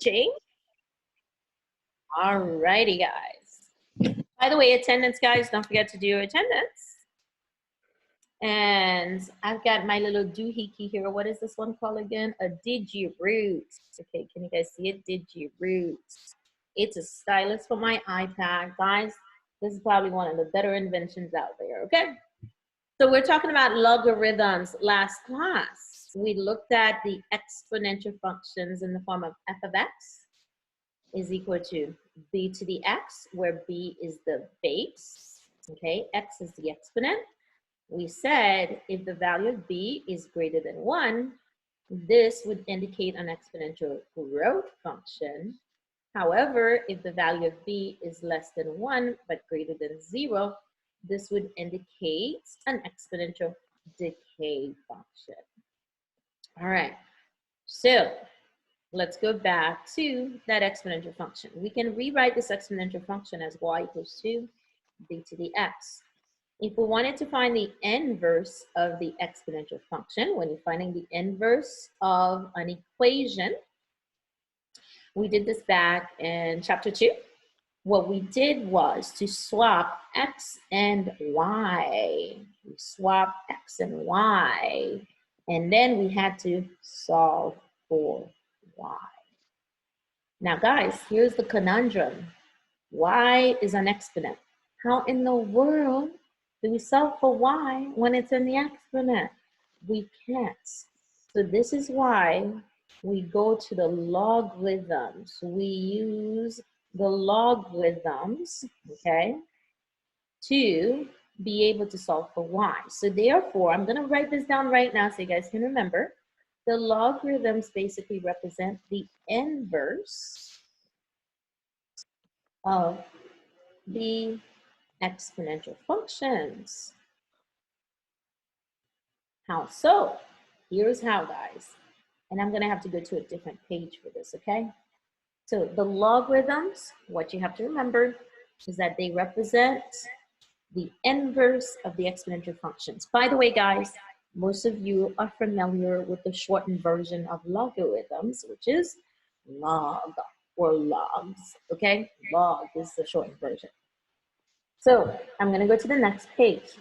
Change? All righty, guys. By the way, attendance, guys, don't forget to do your attendance. And I've got my little doohickey here. What is this one called again? A digi-root. Okay, can you guys see it? Digi-root. It's a stylus for my iPad. Guys, this is probably one of the better inventions out there, okay? So we're talking about logarithms. Last class, we looked at the exponential functions in the form of f of x is equal to b to the x, where b is the base, okay? X is the exponent. We said if the value of b is greater than 1, this would indicate an exponential growth function. However, if the value of b is less than 1 but greater than 0, this would indicate an exponential decay function. All right, so let's go back to that exponential function. We can rewrite this exponential function as y equals to b to the x. If we wanted to find the inverse of the exponential function, when you're finding the inverse of an equation, we did this back in chapter 2. What we did was to swap x and y. We swapped x and y, and then we had to solve for y. Now, guys, here's the conundrum. Y is an exponent. How in the world do we solve for y when it's in the exponent? We can't. So this is why we go to the logarithms. We use the logarithms, okay, to be able to solve for y. So therefore, I'm going to write this down right now so you guys can remember. The logarithms basically represent the inverse of the exponential functions. How so? Here's how, guys. And I'm going to have to go to a different page for this, okay? So the logarithms, what you have to remember is that they represent the inverse of the exponential functions. By the way, guys, most of you are familiar with the shortened version of logarithms, which is log or logs, okay? Log is the shortened version. So I'm going to go to the next page.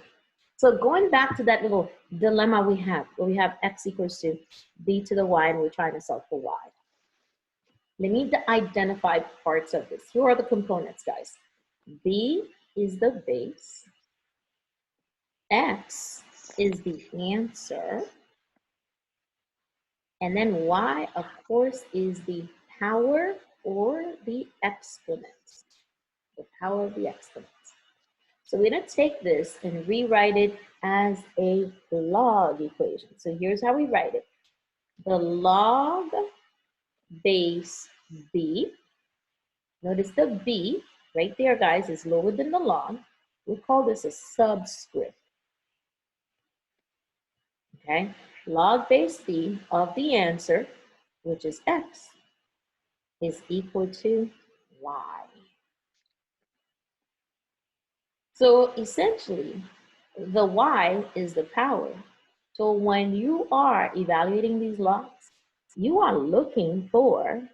So going back to that little dilemma we have, where we have x equals to b to the y, and we're trying to solve for y. Let me identify parts of this. Here are the components, guys. B is the base. X is the answer. And then y, of course, is the power or the exponent. The power of the exponent. So we're going to take this and rewrite it as a log equation. So here's how we write it. The log base b. Notice the b right there, guys, is lower than the log. We call this a subscript. Okay? Log base b of the answer, which is x, is equal to y. So essentially, the y is the power. So when you are evaluating these logs, you are looking for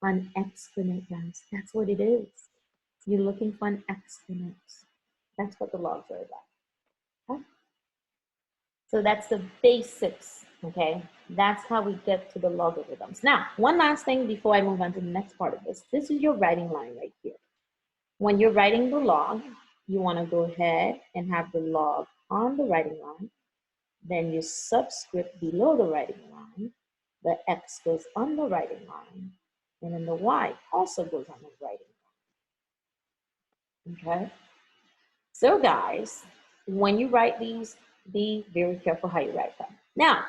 an exponent, guys. That's what it is. You're looking for an exponent. That's what the logs are about. Okay? So that's the basics, okay? That's how we get to the logarithms. Now, one last thing before I move on to the next part of this. This is your writing line right here. When you're writing the log, you want to go ahead and have the log on the writing line. Then you subscript below the writing line. The x goes on the writing line. And then the y also goes on the writing line. Okay? So guys, when you write these, be very careful how you write them. Now,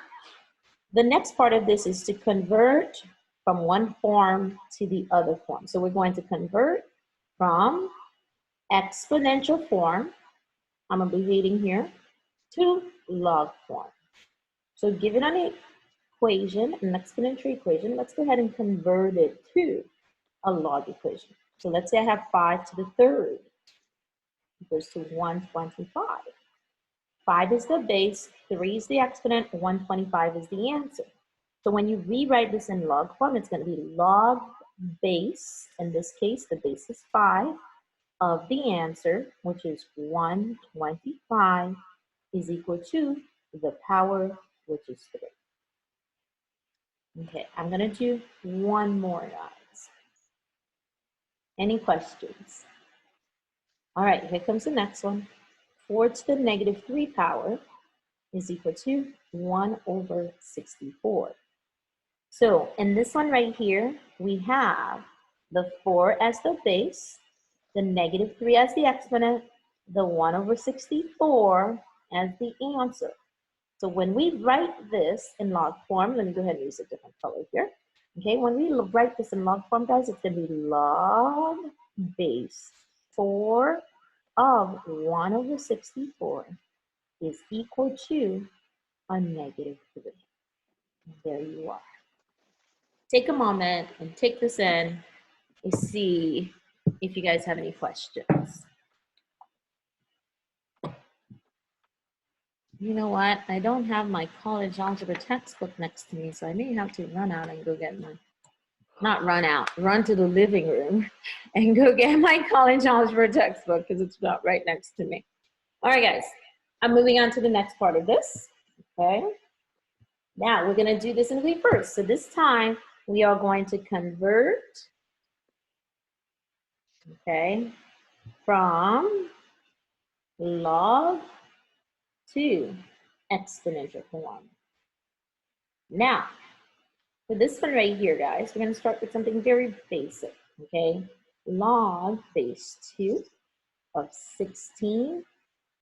the next part of this is to convert from one form to the other form. So we're going to convert from exponential form, I'm abbreviating here, to log form. So given an equation, an exponential equation, let's go ahead and convert it to a log equation. So let's say I have 5 to the third equals to 125. 5 is the base, 3 is the exponent, 125 is the answer. So when you rewrite this in log form, it's going to be log base, in this case, the base is 5, of the answer, which is 125, is equal to the power, which is 3. Okay, I'm going to do one more, guys. Any questions? All right, here comes the next one. 4 to the negative 3 power is equal to 1 over 64. So in this one right here, we have the 4 as the base, the negative 3 as the exponent, the 1 over 64 as the answer. So when we write this in log form, let me go ahead and use a different color here. Okay, when we write this in log form, guys, it's going to be log base 4 of 1 over 64 is equal to a negative 3. There you are. Take a moment and take this in and see if you guys have any questions. You know what? I don't have my college algebra textbook next to me, so I may have to run out and go get my, not run out, run to the living room and go get my college algebra textbook because it's not right next to me. All right, guys, I'm moving on to the next part of this, okay? Now we're gonna do this in reverse. So this time we are going to convert, okay, from log to exponential form. Now, for this one right here, guys, we're going to start with something very basic, okay? Log base 2 of 16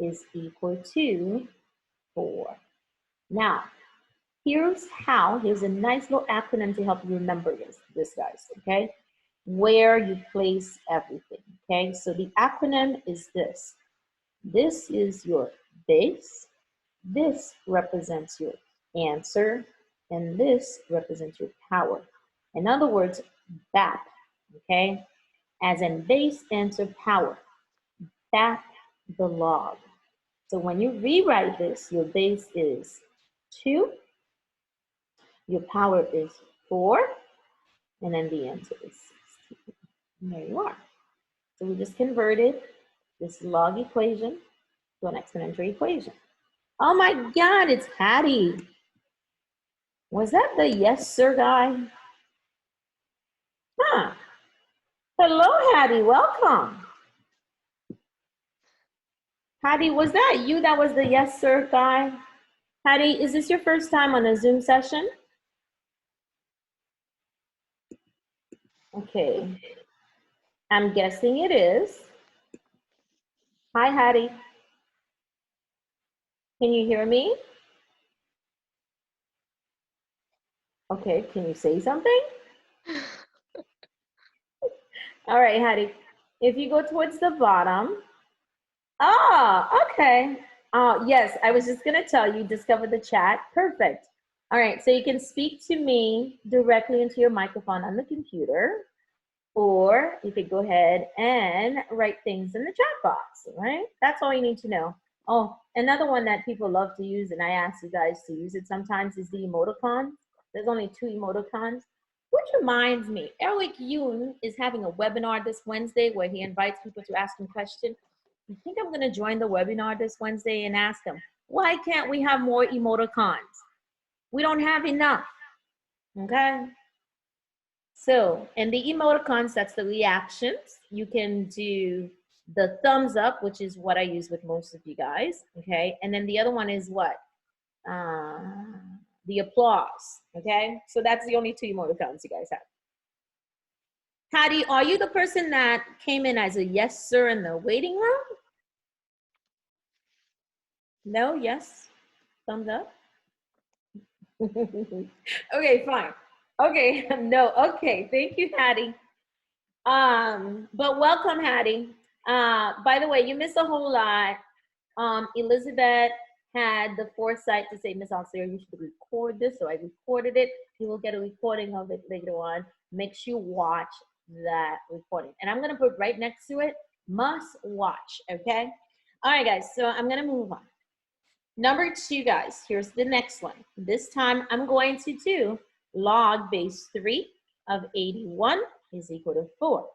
is equal to 4. Now, here's a nice little acronym to help you remember this guys, okay? Where you place everything, okay? So the acronym is this. This is your base. This represents your answer, and this represents your power. In other words, BAP, okay? As in base, answer, power. BAP the log. So when you rewrite this, your base is 2, your power is 4, and then the answer is 16. And there you are. So we just converted this log equation to an exponential equation. Oh my God, it's Hattie. Was that the yes, sir guy? Huh. Hello, Hattie. Welcome. Hattie, was that you that was the yes, sir guy? Hattie, is this your first time on a Zoom session? Okay. I'm guessing it is. Hi, Hattie. Can you hear me? Okay, can you say something? All right, Hattie. If you go towards the bottom. Oh, okay. Yes, I was just gonna tell you, discover the chat. Perfect. All right, so you can speak to me directly into your microphone on the computer, or you could go ahead and write things in the chat box, right? That's all you need to know. Oh, another one that people love to use, and I ask you guys to use it sometimes, is the emoticon. There's only 2 emoticons, which reminds me, Eric Yoon is having a webinar this Wednesday where he invites people to ask him questions. I think I'm gonna join the webinar this Wednesday and ask him, why can't we have more emoticons? We don't have enough, okay? So, and the emoticons, that's the reactions. You can do the thumbs up, which is what I use with most of you guys, okay? And then the other one is what? The applause, okay? So that's the only 2 emoticons you guys have. Hattie, are you the person that came in as a yes, sir in the waiting room? No, yes, thumbs up. Okay, fine. Okay, no, okay, thank you, Hattie. But welcome, Hattie. By the way, you missed a whole lot. Elizabeth had the foresight to say, Miss Alcera, you should record this, so I recorded it. You will get a recording of it later on. Make sure you watch that recording. And I'm gonna put right next to it, must watch, okay? All right, guys, so I'm gonna move on. Number 2, guys, here's the next one. This time I'm going to do log base 3 of 81 is equal to 4.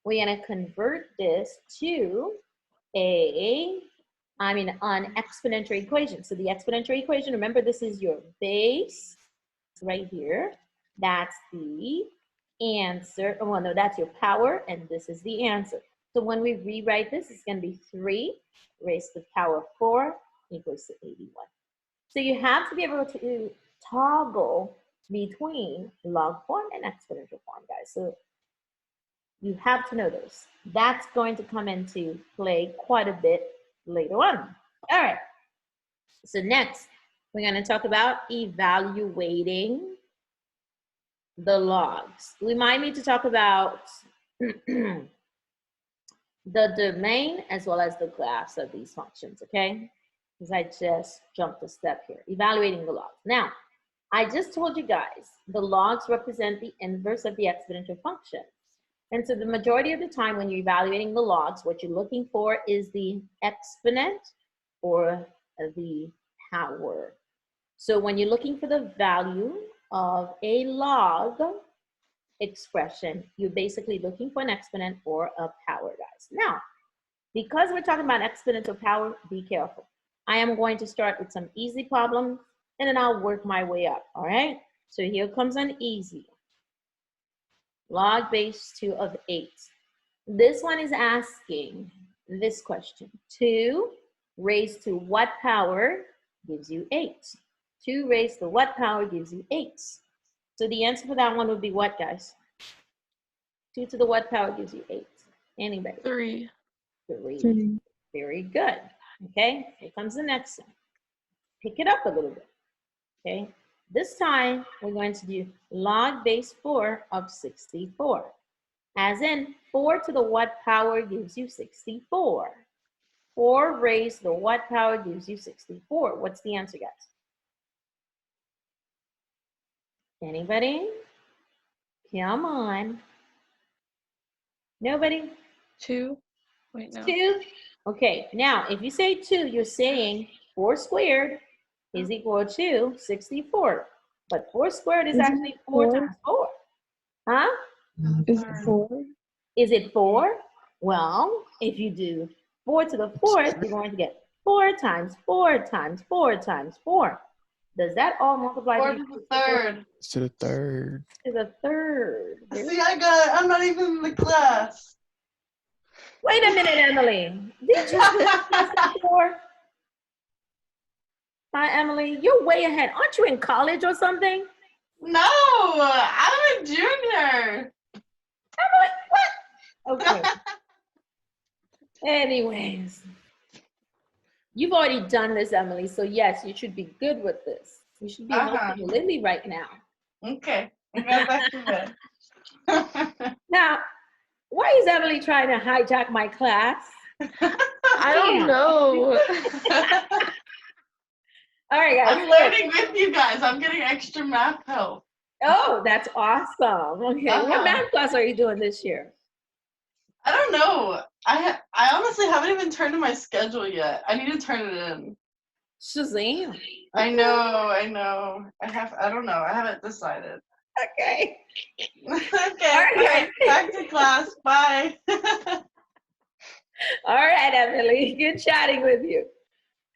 We're going to convert this to an exponential equation. So the exponential equation, remember this is your base right here. That's the answer. Oh, well, no, that's your power, and this is the answer. So when we rewrite this, it's going to be 3 raised to the power of 4 equals to 81. So you have to be able to toggle between log form and exponential form, guys. So you have to know those. That's going to come into play quite a bit later on. All right. So next, we're going to talk about evaluating the logs. Remind me to talk about the domain as well as the graphs of these functions, okay? Because I just jumped a step here. Evaluating the logs. Now, I just told you guys the logs represent the inverse of the exponential function. And so the majority of the time when you're evaluating the logs, what you're looking for is the exponent or the power. So when you're looking for the value of a log expression, you're basically looking for an exponent or a power, guys. Now, because we're talking about exponential power, be careful. I am going to start with some easy problems, and then I'll work my way up, all right? So here comes an easy. Log base 2 of 8. This one is asking this question. 2 raised to what power gives you 8? 2 raised to what power gives you 8? So the answer for that one would be what, guys? 2 to the what power gives you 8? Anybody? 3. 3. Very good. Okay, here comes the next one. Pick it up a little bit. Okay, this time we're going to do log base 4 of 64. As in, 4 to the what power gives you 64. 4 raised to the what power gives you 64. What's the answer, guys? Anybody? Come on. Nobody? 2. Wait, no. 2? Okay, now if you say 2, you're saying 4 squared is equal to 64. But 4 squared is actually 4 times 4. Huh? Is it 4? Is it 4? Well, if you do 4 to the 4th, you're going to get 4 times 4 times 4 times 4. Does that all multiply 4 to the third. To the third. to the third? See, I got it. I'm not even in the class. Wait a minute, Emily. Did you class before? Hi, Emily. You're way ahead. Aren't you in college or something? No, I'm a junior. Emily, what? Okay. Anyways, you've already done this, Emily. So yes, you should be good with this. You should be helping Lily right now. Okay, I got back to bed. Now, why is Emily trying to hijack my class? I don't know. All right, guys. I'm learning with you guys. I'm getting extra math help. Oh, that's awesome. Okay, what math class are you doing this year? I don't know. I honestly haven't even turned in my schedule yet. I need to turn it in. Shazam. I know. I don't know. I haven't decided. Okay. Okay. All right. Back to class. Bye. All right, Emily. Good chatting with you.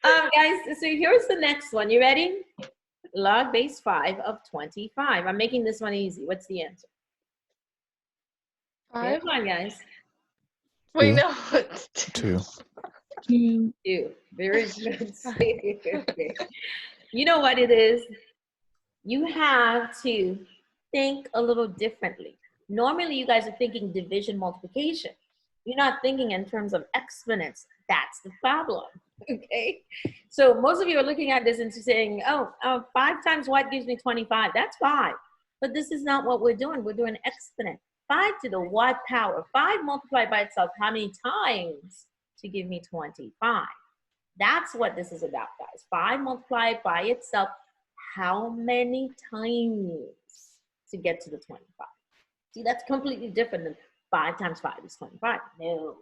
Guys, so here's the next one. You ready? Log base 5 of 25. I'm making this one easy. What's the answer? 5. Come on, guys. Wait, Two. no. 2. 2. Very good. Okay. You know what it is? You have to think a little differently. Normally, you guys are thinking division multiplication. You're not thinking in terms of exponents. That's the problem, okay? So most of you are looking at this and saying, oh, 5 times what gives me 25? That's 5. But this is not what we're doing. We're doing exponent. 5 to the what power? 5 multiplied by itself, how many times to give me 25? That's what this is about, guys. 5 multiplied by itself, how many times to get to the 25? See, that's completely different than 5 times 5 is 25. No.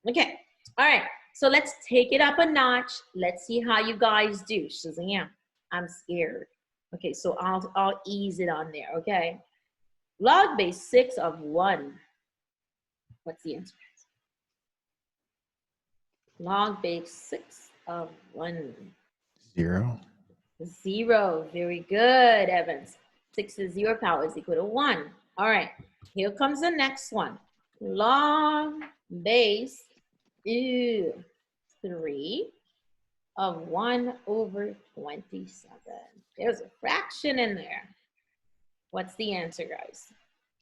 Okay, all right. So let's take it up a notch. Let's see how you guys do. Shazam, I'm scared. Okay, so I'll ease it on there, okay? Log base 6 of 1. What's the answer? Log base 6 of 1. 0. 0. Very good, Evans. 6 to the 0 power is equal to 1. All right, here comes the next one. Log base 3 of 1 over 27. There's a fraction in there. What's the answer, guys?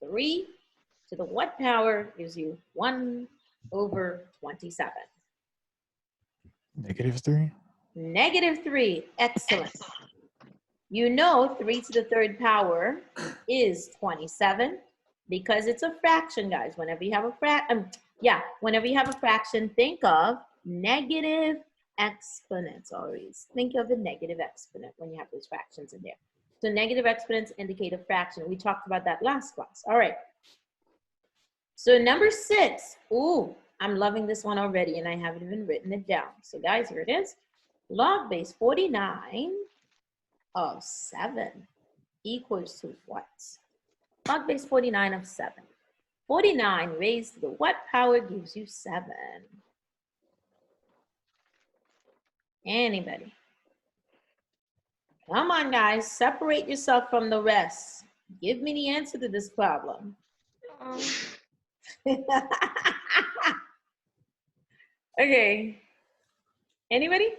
3 to the what power gives you 1 over 27? -3. -3. Excellent. You know 3 to the 3rd power is 27 because it's a fraction, guys. Whenever you have a whenever you have a fraction, think of negative exponents always. Think of a negative exponent when you have those fractions in there. So negative exponents indicate a fraction. We talked about that last class. All right. So number 6. Ooh, I'm loving this one already, and I haven't even written it down. So guys, here it is. Log base 49 of 7 equals to what? Log base 49 of 7. 49 raised to the what power gives you 7? Anybody? Come on, guys. Separate yourself from the rest. Give me the answer to this problem. Okay. Anybody?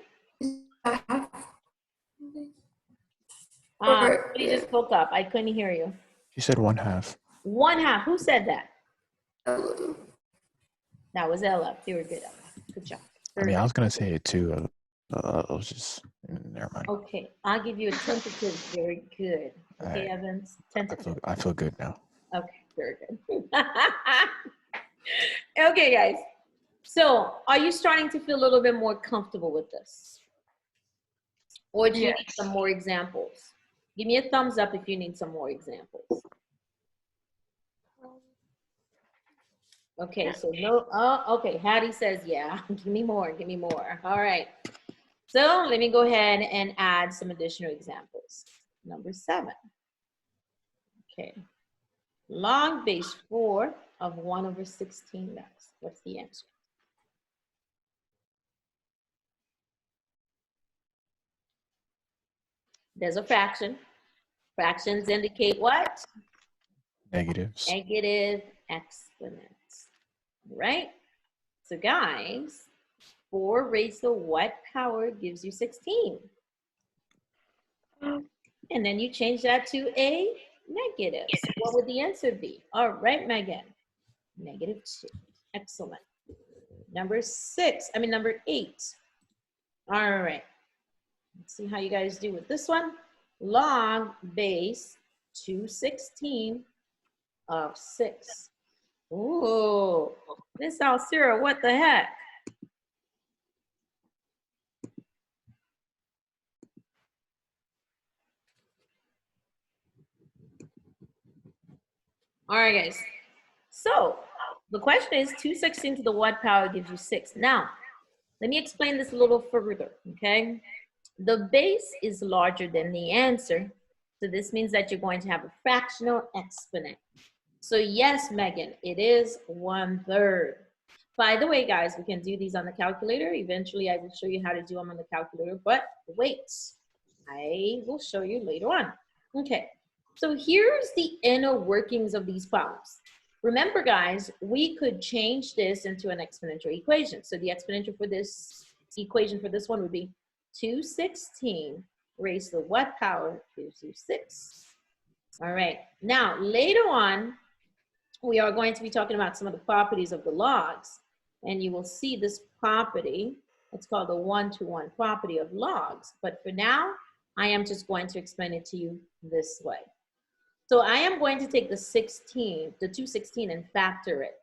Somebody just spoke up. I couldn't hear you. She said 1/2. 1/2. Who said that? That was Ella. You were good, Ella. Good job. I mean, I was gonna say it too. I was just never mind. Okay, I'll give you a tentative. Very good. Okay, Right. Evans. Tentative. I feel good now. Okay, very good. Okay, guys. So, are you starting to feel a little bit more comfortable with this? Or do you need some more examples? Give me a thumbs up if you need some more examples. Okay, so no, oh, okay, Hattie says, yeah, give me more, give me more. All right, so let me go ahead and add some additional examples. Number 7. Okay, log base 4 of 1 over 16, guys. What's the answer? There's a fraction. Fractions indicate what? Negatives. Negative exponents, right? So guys, 4 raised to what power gives you 16? And then you change that to a negative. So what would the answer be? All right, Megan. -2. Excellent. Number 8. All right. Let's see how you guys do with this one. Log base 216 of 6. Ooh, Miss Alcira, what the heck? All right, guys. So the question is 216 to the what power gives you 6? Now, let me explain this a little further, okay? The base is larger than the answer. So this means that you're going to have a fractional exponent. So yes, Megan, it is 1/3. By the way, guys, we can do these on the calculator. Eventually, I will show you how to do them on the calculator, but wait, I will show you later on. Okay, so here's the inner workings of these problems. Remember, guys, we could change this into an exponential equation. So the exponential for this equation for this one would be 216 raised to the what power gives you 6. All right, now later on, we are going to be talking about some of the properties of the logs, and you will see this property. It's called the one-to-one property of logs. But for now, I am just going to explain it to you this way. So I am going to take the 216 and factor it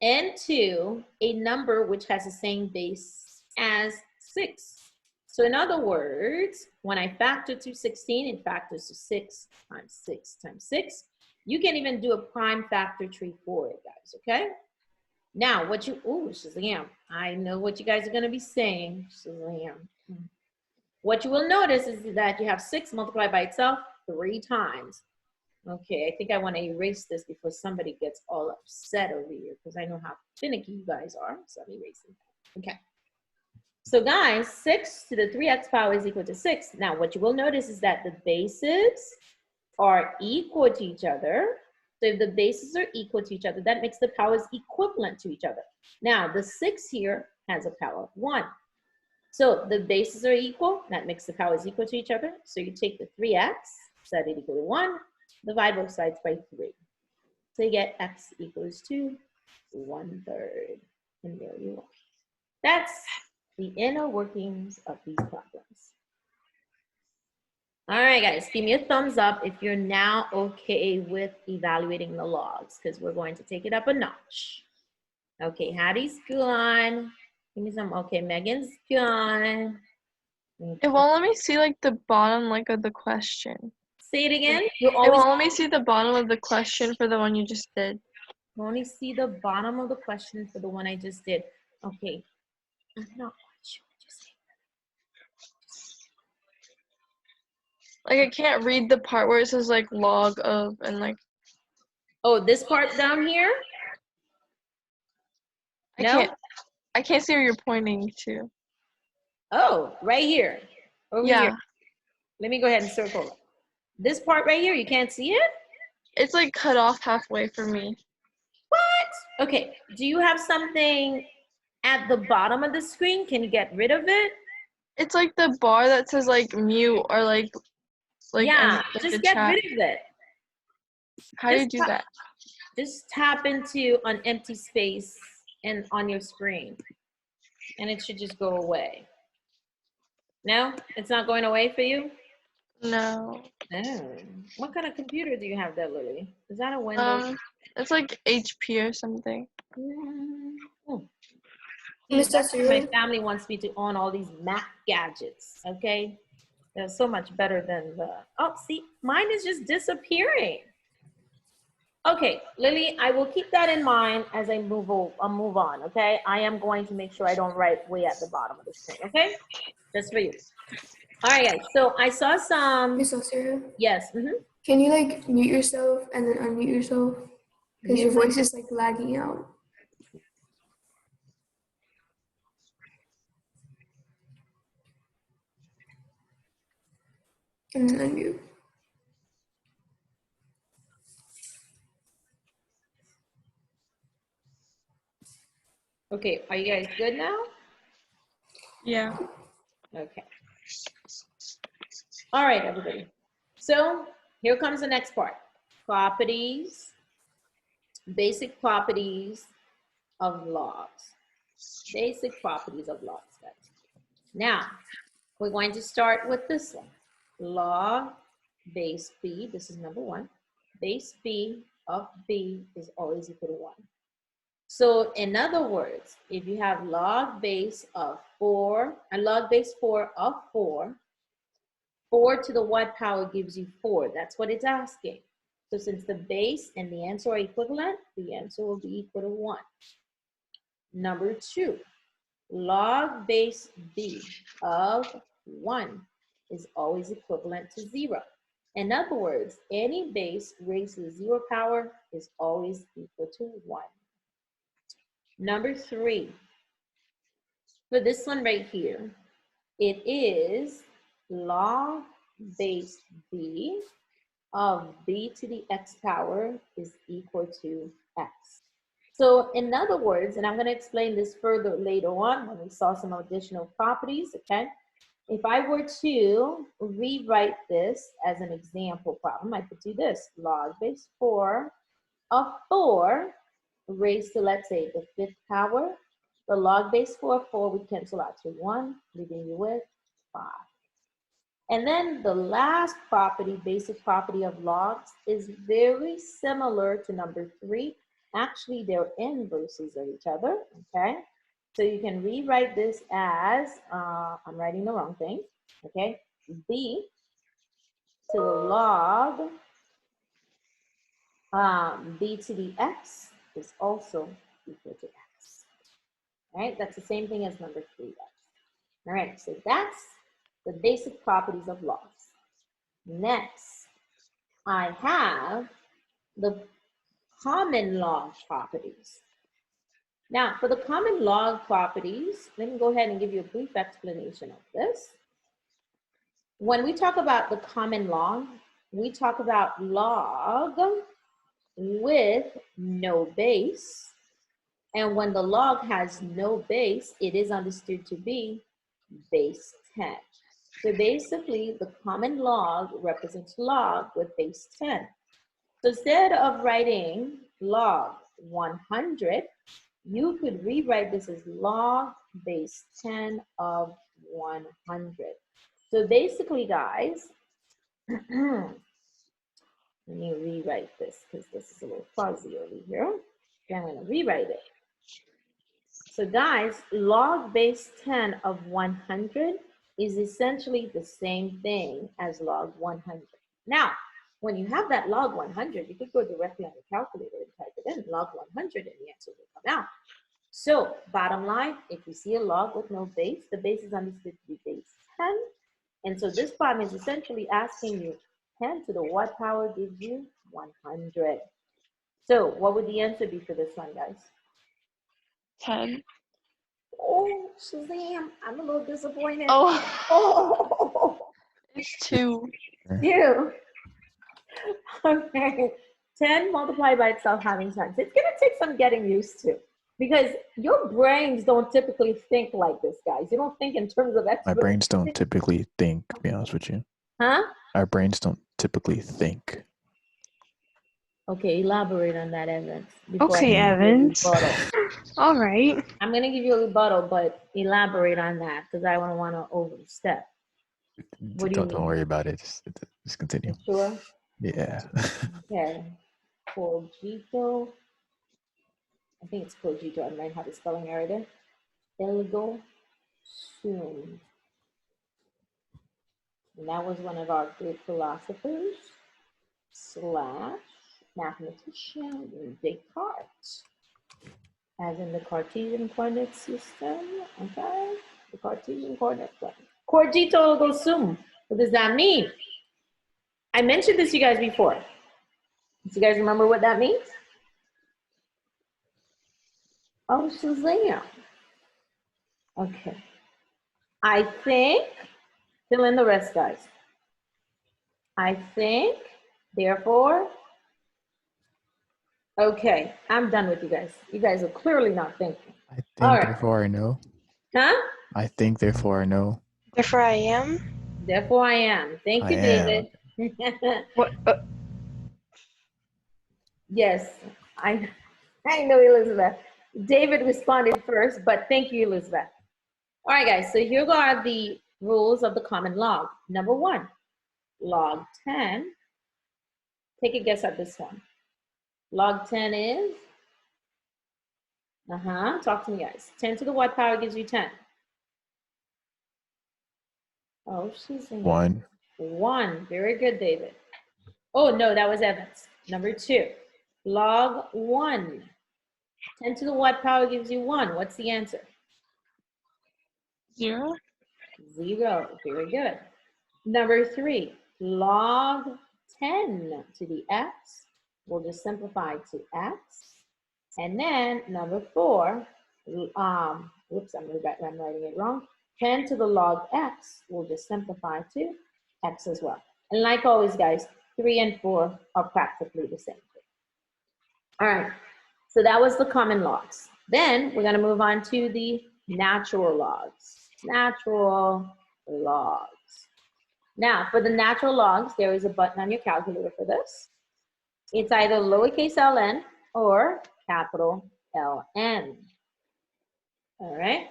into a number which has the same base as 6. So in other words, when I factor 216, it factors to 6 times 6 times 6. You can even do a prime factor tree for it, guys, okay? Now, Shazam. I know what you guys are going to be saying, Shazam. What you will notice is that you have 6 multiplied by itself 3 times. Okay, I think I want to erase this before somebody gets all upset over here because I know how finicky you guys are. So I'm erasing that. Okay. So guys, 6 to the 3x power is equal to 6. Now, what you will notice is that the bases are equal to each other. So if the bases are equal to each other, that makes the powers equivalent to each other. Now, the 6 here has a power of 1. So the bases are equal. That makes the powers equal to each other. So you take the 3x, set it equal to 1, divide both sides by 3. So you get x equals to 1/3. And there you are. That's the inner workings of these problems. All right, guys, give me a thumbs up if you're now okay with evaluating the logs, because we're going to take it up a notch. Okay, Hattie's gone. Give me some. Okay, Megan's gone. It won't let me see like the bottom like of the question. Say it again. It won't let me see the bottom of the question for the one you just did. You only see the bottom of the question for the one I just did. Okay. I'm not quite sure what you're saying. Like I can't read the part where it says like log of and like. Oh, this part down here? I can't see where you're pointing to. Oh, right here. Over here. Let me go ahead and circle it. This part right here, you can't see it? It's like cut off halfway for me. What? Okay. Do you have something at the bottom of the screen? Can you get rid of it? It's like the bar that says like mute or like yeah, like just get rid of it. How do you do that? Just tap into an empty space and on your screen, and it should just go away. No, it's not going away for you? No. Oh, what kind of computer do you have there, Lily? Is that a Windows? It's like HP or something. Oh. That's why my family wants me to own all these Mac gadgets, okay? They're so much better than the, oh, see, mine is just disappearing. Okay, Lily, I will keep that in mind as I move on, okay? I am going to make sure I don't write way at the bottom of the screen, okay? Just for you. All right, guys, so I saw some. Miss Osira? Yes. Can you like mute yourself and then unmute yourself? Because your voice is like lagging out. And then unmute. Okay, are you guys good now? Yeah. Okay. All right, everybody. So here comes the next part. Properties, basic properties of logs. Basic properties of logs, guys. Now, we're going to start with this one. Log base b, this is number 1. Base b of b is always equal to 1. So in other words, if you have log base of 4, and log base 4 of 4, 4 to the what power gives you 4. That's what it's asking. So since the base and the answer are equivalent, the answer will be equal to 1. Number 2, log base b of 1 is always equivalent to 0. In other words, any base raised to the 0 power is always equal to 1. Number 3, for this one right here, it is log base b of b to the x power is equal to x. So in other words, and I'm going to explain this further later on when we saw some additional properties, okay? If I were to rewrite this as an example problem, I could do this. Log base 4 of 4 raised to, let's say, the 5th power. The log base 4 of 4 would cancel out to 1, leaving you with 5. And then the last property, basic property of logs, is very similar to number 3. Actually, they're inverses of each other, okay? So you can rewrite this as, I'm writing the wrong thing, okay? B to the log b to the x is also equal to x, right? That's the same thing as number 3 does. All right, so that's the basic properties of logs. Next, I have the common log properties. Now, for the common log properties, let me go ahead and give you a brief explanation of this. When we talk about the common log, we talk about log with no base. And when the log has no base, it is understood to be base 10. So basically, the common log represents log with base 10. So instead of writing log 100, you could rewrite this as log base 10 of 100. So basically, guys, let me rewrite this because this is a little fuzzy over here. Okay, I'm going to rewrite it. So guys, log base 10 of 100 is essentially the same thing as log 100. Now, when you have that log 100, you could go directly on your calculator and type it in, log 100, and the answer will come out. So bottom line, if you see a log with no base, the base is understood to be base 10. And so this problem is essentially asking you 10 to the what power gives you 100. So what would the answer be for this one, guys? 10. Oh, Shazam, I'm a little disappointed. Oh, Oh, it's 2. you. Okay. 10 multiplied by itself having times. It's going to take some getting used to because your brains don't typically think like this, guys. You don't think in terms of My exponents. brains don't typically think, to be honest with you. Huh? Our brains don't typically think. Okay, elaborate on that, Evans. Okay, Evans. All right. I'm going to give you a rebuttal, but elaborate on that because I don't want to overstep. What do you Don't mean? worry about it. Just continue. Sure. Yeah. Okay. Cogito. I think it's cogito. I might have a spelling error there. Ergo sum. And that was one of our great philosophers slash mathematician, Descartes. As in the Cartesian coordinate system, okay? The Cartesian coordinate system. Cogito ergo sum. What does that mean? I mentioned this to you guys before. Do you guys remember what that means? Oh, Shazam. Okay. I think, fill in the rest, guys. I think, therefore, okay, I'm done with you guys. You guys are clearly not thinking. I think, All right. therefore I know. Huh? I think, therefore I know. Therefore, I am. Therefore, I am. Thank you, I am. David. What? Yes, I know, Elizabeth. David responded first, but thank you, Elizabeth. All right, guys, so here are the rules of the common log. Number 1, log 10. Take a guess at this one. Log 10 is? Talk to me, guys. 10 to the what power gives you 10? Oh, she's in 1. 1. Very good, David. Oh, no, that was Evans. Number 2, log 1. 10 to the what power gives you 1? What's the answer? 0. 0. Very good. Number 3, log 10 to the x. We'll just simplify to x. And then number 4, whoops, I'm writing it wrong. 10 to the log x, we'll just simplify to x as well. And like always, guys, 3 and 4 are practically the same thing. All right, so that was the common logs. Then we're going to move on to the natural logs. Natural logs. Now, for the natural logs, there is a button on your calculator for this. It's either lowercase ln or capital Ln. All right.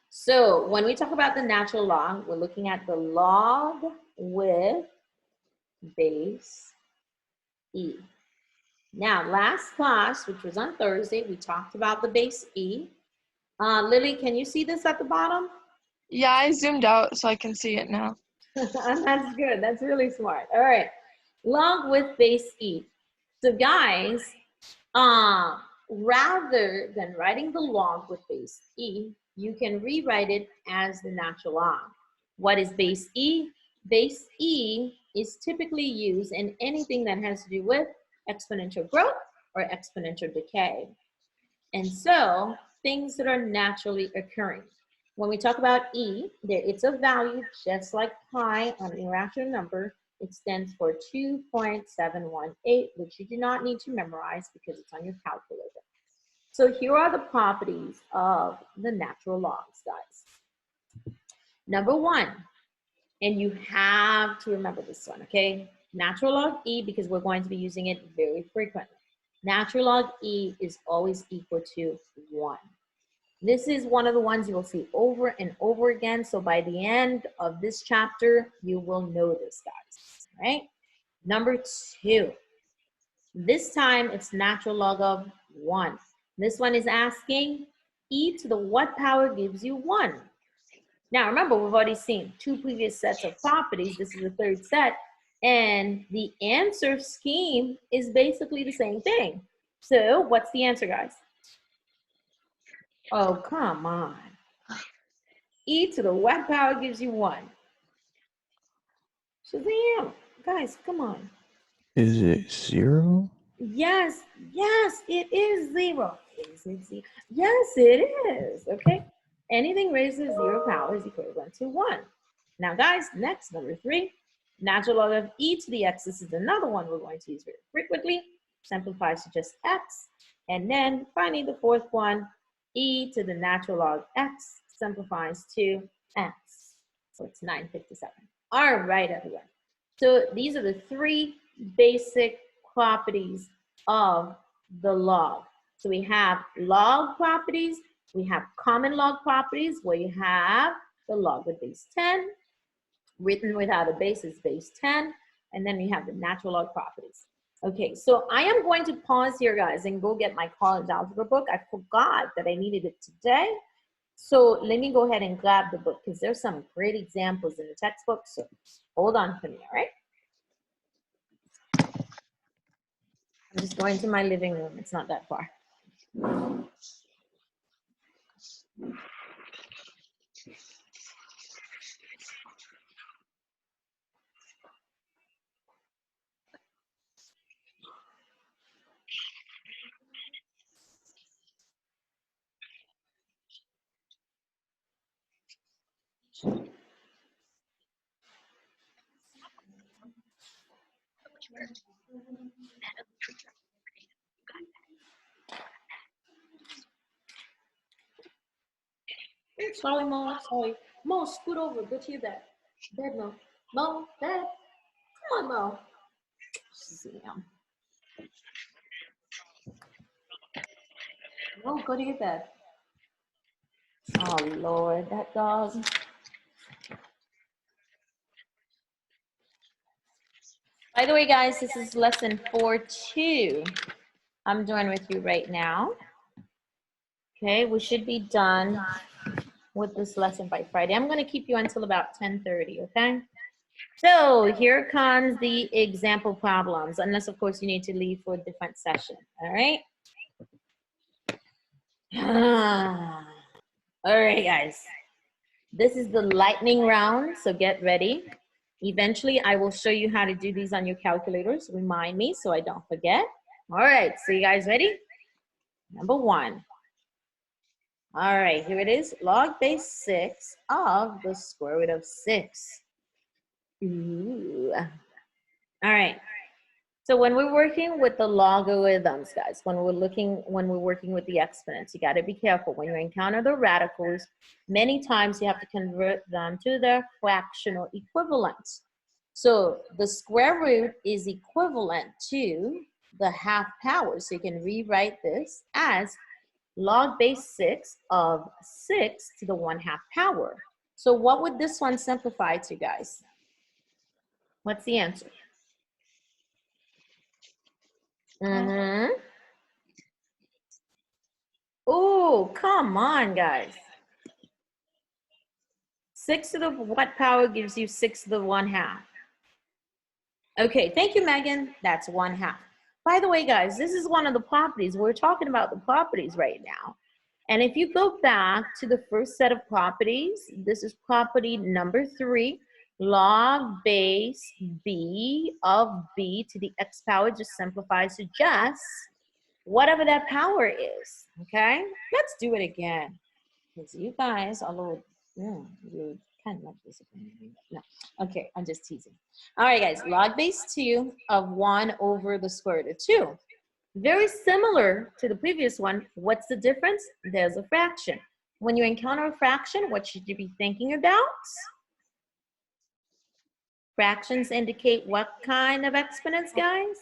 So when we talk about the natural log, we're looking at the log with base e. Now, last class, which was on Thursday, we talked about the base e. Lily, can you see this at the bottom? Yeah, I zoomed out so I can see it now. That's good. That's really smart. All right. Log with base e. So guys, rather than writing the log with base e, you can rewrite it as the natural log. What is base e? Base e is typically used in anything that has to do with exponential growth or exponential decay. And so, things that are naturally occurring. When we talk about E, it's a value just like pi on an irrational number. It stands for 2.718, which you do not need to memorize because it's on your calculator. So here are the properties of the natural logs, guys. Number one, and you have to remember this one, okay? Natural log E, because we're going to be using it very frequently. Natural log E is always equal to 1. This is one of the ones you will see over and over again. So by the end of this chapter, you will know this, guys, right? Number 2, this time it's natural log of 1. This one is asking e to the what power gives you 1. Now remember, we've already seen 2 previous sets of properties. This is the 3rd set. And the answer scheme is basically the same thing. So what's the answer, guys? Oh, come on. E to the what power gives you 1. Shazam. Guys, come on. Is it 0? Yes, yes, it is 0. Is it 0? Yes, it is. Okay. Anything raised to 0 power is equivalent to 1. Now, guys, next, number 3. Natural log of e to the x. This is another one we're going to use very frequently. Simplifies to just x. And then finally, the 4th one, e to the natural log x simplifies to x. So it's 957. All right, everyone. So these are the 3 basic properties of the log. So we have log properties. We have common log properties where you have the log with base 10. Written without a base is base 10, and then we have the natural log properties. Okay, so I am going to pause here, guys, and go get my college algebra book. I forgot that I needed it today. So let me go ahead and grab the book because there's some great examples in the textbook. So hold on for me, all right? I'm just going to my living room. It's not that far. Sorry, Mo. Sorry. Mo, scoot over. Go to your bed. Bed, Mo. Mo, bed. Come on, Mo. Damn. Mo, go to your bed. Oh, Lord, that dog. By the way, guys, this is lesson 4.2. I'm doing with you right now. Okay, we should be done with this lesson by Friday. I'm going to keep you until about 10:30, okay? So here comes the example problems, unless, of course, you need to leave for a different session, all right? All right, guys. This is the lightning round, so get ready. Eventually, I will show you how to do these on your calculators. Remind me so I don't forget. All right, so you guys ready? Number 1. All right, here it is. Log base 6 of the square root of 6. Ooh. All right. So when we're working with the logarithms, guys, when we're working with the exponents, you got to be careful. When you encounter the radicals, many times you have to convert them to their fractional equivalents. So the square root is equivalent to the half power. So you can rewrite this as log base 6 of 6 to the 1/2 power. So what would this one simplify to, guys? What's the answer? Oh, come on, guys. 6 to the what power gives you 6 to the 1/2? Okay, thank you, Megan. That's 1/2. By the way, guys, this is one of the properties. We're talking about the properties right now. And if you go back to the first set of properties, this is property number 3. Log base b of b to the x power just simplifies to just whatever that power is, okay? Let's do it again. Because you guys are a little, you're kind of like disappointed. No, okay, I'm just teasing. All right, guys, log base 2 of 1 over the square root of 2. Very similar to the previous one. What's the difference? There's a fraction. When you encounter a fraction, what should you be thinking about? Fractions indicate what kind of exponents, guys?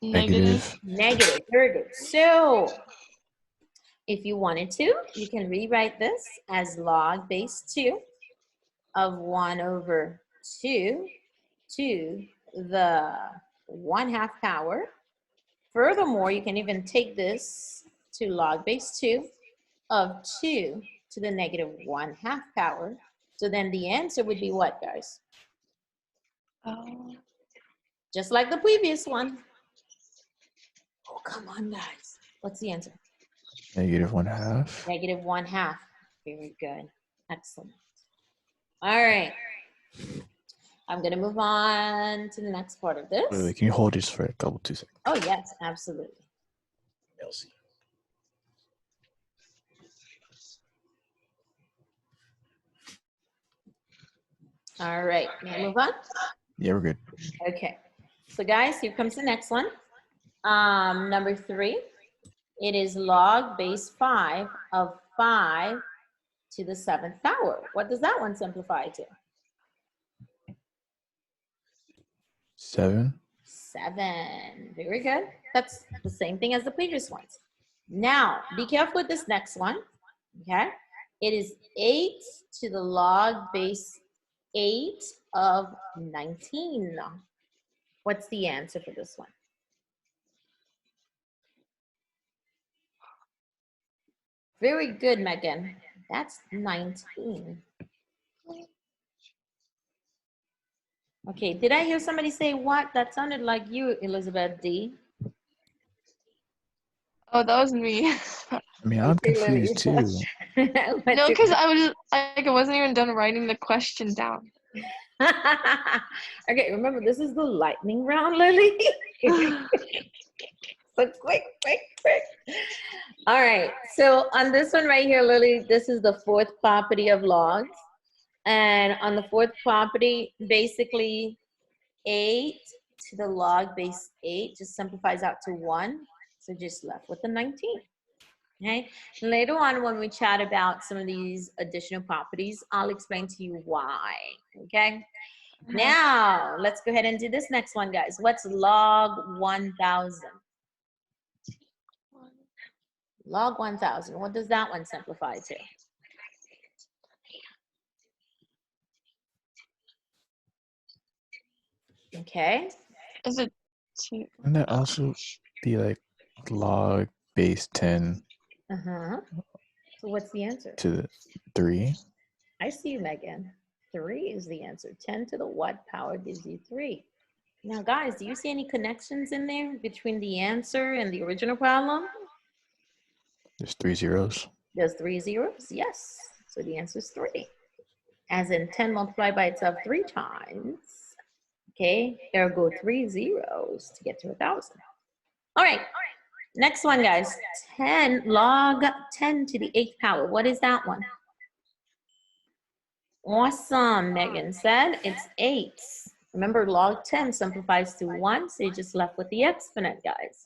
Negative. Negative, very good. So, if you wanted to, you can rewrite this as log base 2 of 1 over 2 to the 1/2 power. Furthermore, you can even take this to log base 2 of 2 to the negative 1/2 power. So then the answer would be what, guys? Just like the previous one. Oh, come on, guys. What's the answer? Negative 1/2. Negative 1/2. Very good. Excellent. All right. I'm going to move on to the next part of this. Wait, can you hold this for a couple 2 seconds? Oh, yes, absolutely. Elsie. All right. May I move on? Yeah, we're good. Okay. So, guys, here comes the next one. Number 3. It is log base 5 of 5 to the 7th power. What does that one simplify to? 7. 7. Very good. That's the same thing as the previous ones. Now, be careful with this next one. Okay. It is 8 to the log base 8 of 19. What's the answer for this one? Very good, Megan. That's 19. Okay, did I hear somebody say what? That sounded like you, Elizabeth D. Oh, that was me. I mean, I'm Okay, Lily, confused too. what's No, your- because I wasn't even done writing the question down. Okay, remember, this is the lightning round, Lily. So quick. All right, so on this one right here, Lily, this is the 4th property of logs. And on the 4th property, basically 8 to the log base 8 just simplifies out to 1. So just left with the 19. Okay, later on when we chat about some of these additional properties, I'll explain to you why. Okay, now let's go ahead and do this next one, guys. What's log 1000? Log 1000, what does that one simplify to? Okay. Is it 2? Wouldn't that also be like log base 10 So what's the answer? to the 3? I see you, Megan. 3 is the answer. 10 to the what power gives you 3. Now, guys, do you see any connections in there between the answer and the original problem? There's 3 zeros. There's 3 zeros? Yes. So the answer is 3. As in 10 multiplied by itself 3 times. Okay, ergo 3 zeros to get to 1,000. All right, next one, guys. 10 log 10 to the 8th power. What is that one? Awesome, Megan said it's 8. Remember, log 10 simplifies to 1, so you're just left with the exponent, guys.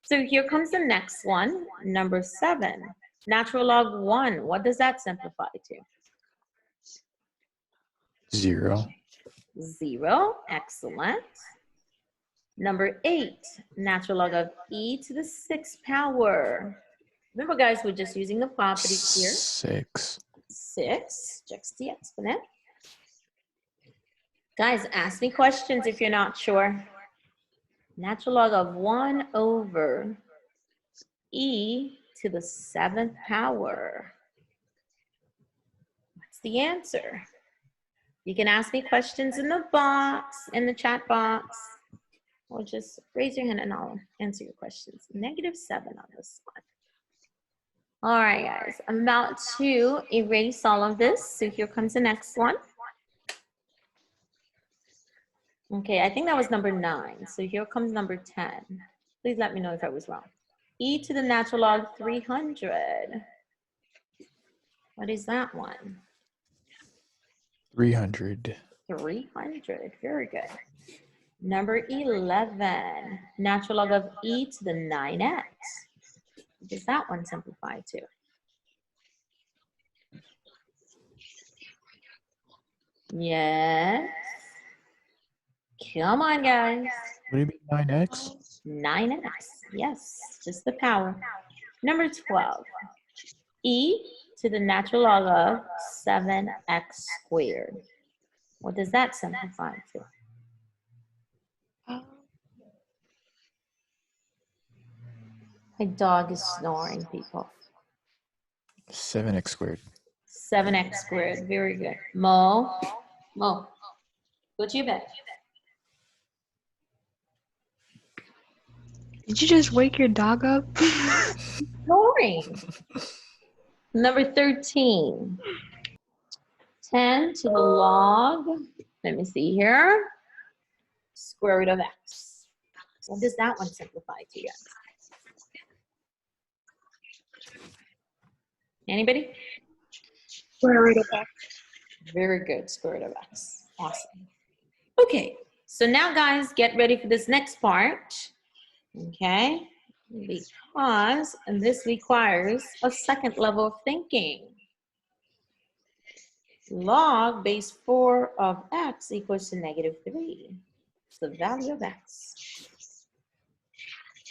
So here comes the next one, number 7. Natural log 1, what does that simplify to? 0. 0, excellent. Number 8, natural log of e to the 6th power. Remember, guys, we're just using the properties here. 6. 6, just the exponent. Guys, ask me questions if you're not sure. Natural log of 1 over e to the 7th power. What's the answer? You can ask me questions in the box, in the chat box, or just raise your hand and I'll answer your questions. -7 on this one. All right, guys, I'm about to erase all of this. So here comes the next one. Okay, I think that was number 9. So here comes number 10. Please let me know if I was wrong. E to the natural log 300. What is that one? 300. 300. Very good. Number 11. Natural log of e to the 9x. What does that one simplify to? Yes. Come on, guys. What do you mean 9x? 9x. Yes, just the power. Number 12. E to the natural log of 7x squared. What does that simplify to? My dog is snoring, people. 7x squared. 7x squared. Very good. Mo, go to your bed. Did you just wake your dog up? Snoring. Number 13. 10 to the log, let me see here, square root of x. What does that one simplify to, guys? Anybody? Square root of x. Very good, square root of x. Awesome. Okay, so now guys, get ready for this next part, okay? Because this requires a second level of thinking. Log base 4 of x equals to -3. It's the value of x.